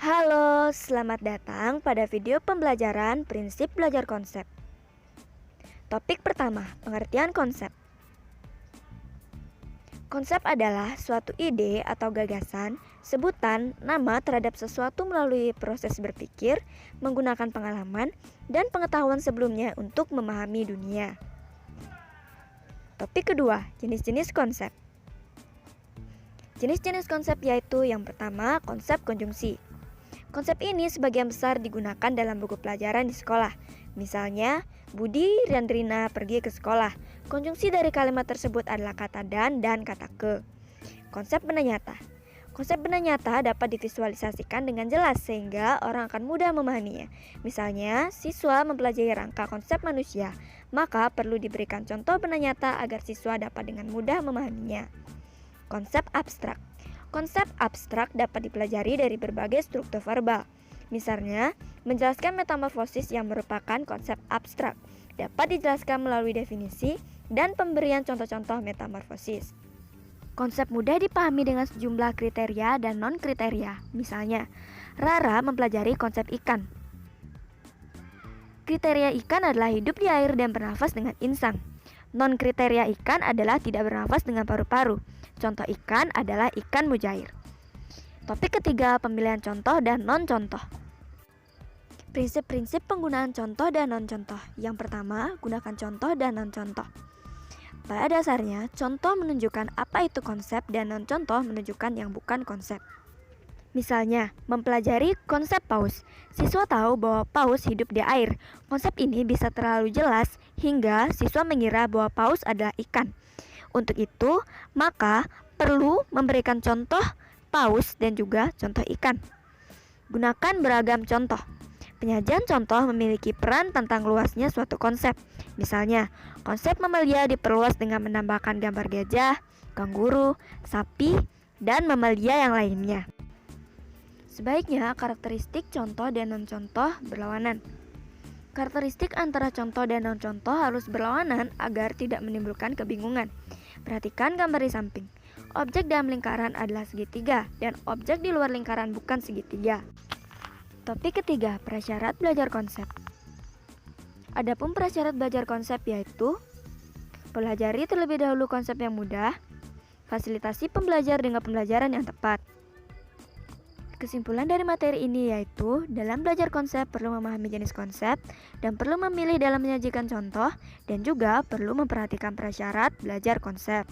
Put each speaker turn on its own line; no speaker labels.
Halo, selamat datang pada video pembelajaran prinsip belajar konsep. Topik pertama, pengertian konsep. Konsep adalah suatu ide atau gagasan, sebutan, nama terhadap sesuatu melalui proses berpikir, menggunakan pengalaman, dan pengetahuan sebelumnya untuk memahami dunia. Topik kedua, jenis-jenis konsep. Jenis-jenis konsep yaitu yang pertama, konsep konjungsi. Konsep ini sebagian besar digunakan dalam buku pelajaran di sekolah. Misalnya, Budi dan Rina pergi ke sekolah. Konjungsi dari kalimat tersebut adalah kata dan kata ke. Konsep benda nyata. Konsep benda nyata dapat divisualisasikan dengan jelas sehingga orang akan mudah memahaminya. Misalnya, siswa mempelajari rangka konsep manusia, maka perlu diberikan contoh benda nyata agar siswa dapat dengan mudah memahaminya. Konsep abstrak. Konsep abstrak dapat dipelajari dari berbagai struktur verbal. Misalnya, menjelaskan metamorfosis yang merupakan konsep abstrak dapat dijelaskan melalui definisi dan pemberian contoh-contoh metamorfosis. Konsep mudah dipahami dengan sejumlah kriteria dan non-kriteria. Misalnya, Rara mempelajari konsep ikan. Kriteria ikan adalah hidup di air dan bernafas dengan insang. Non-kriteria ikan adalah tidak bernafas dengan paru-paru. Contoh ikan adalah ikan mujair. Topik ketiga, pemilihan contoh dan non-contoh. Prinsip-prinsip penggunaan contoh dan non-contoh. Yang pertama, gunakan contoh dan non-contoh. Pada dasarnya, contoh menunjukkan apa itu konsep dan non-contoh menunjukkan yang bukan konsep. Misalnya, mempelajari konsep paus. Siswa tahu bahwa paus hidup di air. Konsep ini bisa terlalu jelas hingga siswa mengira bahwa paus adalah ikan. Untuk itu, maka perlu memberikan contoh paus dan juga contoh ikan. Gunakan beragam contoh. Penyajian contoh memiliki peran tentang luasnya suatu konsep. Misalnya, konsep mamalia diperluas dengan menambahkan gambar gajah, kanguru, sapi, dan mamalia yang lainnya. Sebaiknya karakteristik contoh dan non-contoh berlawanan. Karakteristik antara contoh dan non-contoh harus berlawanan agar tidak menimbulkan kebingungan. Perhatikan gambar di samping. Objek dalam lingkaran adalah segitiga dan objek di luar lingkaran bukan segitiga. Topik ketiga, prasyarat belajar konsep. Adapun prasyarat belajar konsep yaitu pelajari terlebih dahulu konsep yang mudah, fasilitasi pembelajar dengan pembelajaran yang tepat. Kesimpulan dari materi ini yaitu dalam belajar konsep perlu memahami jenis konsep dan perlu memilih dalam menyajikan contoh dan juga perlu memperhatikan prasyarat belajar konsep.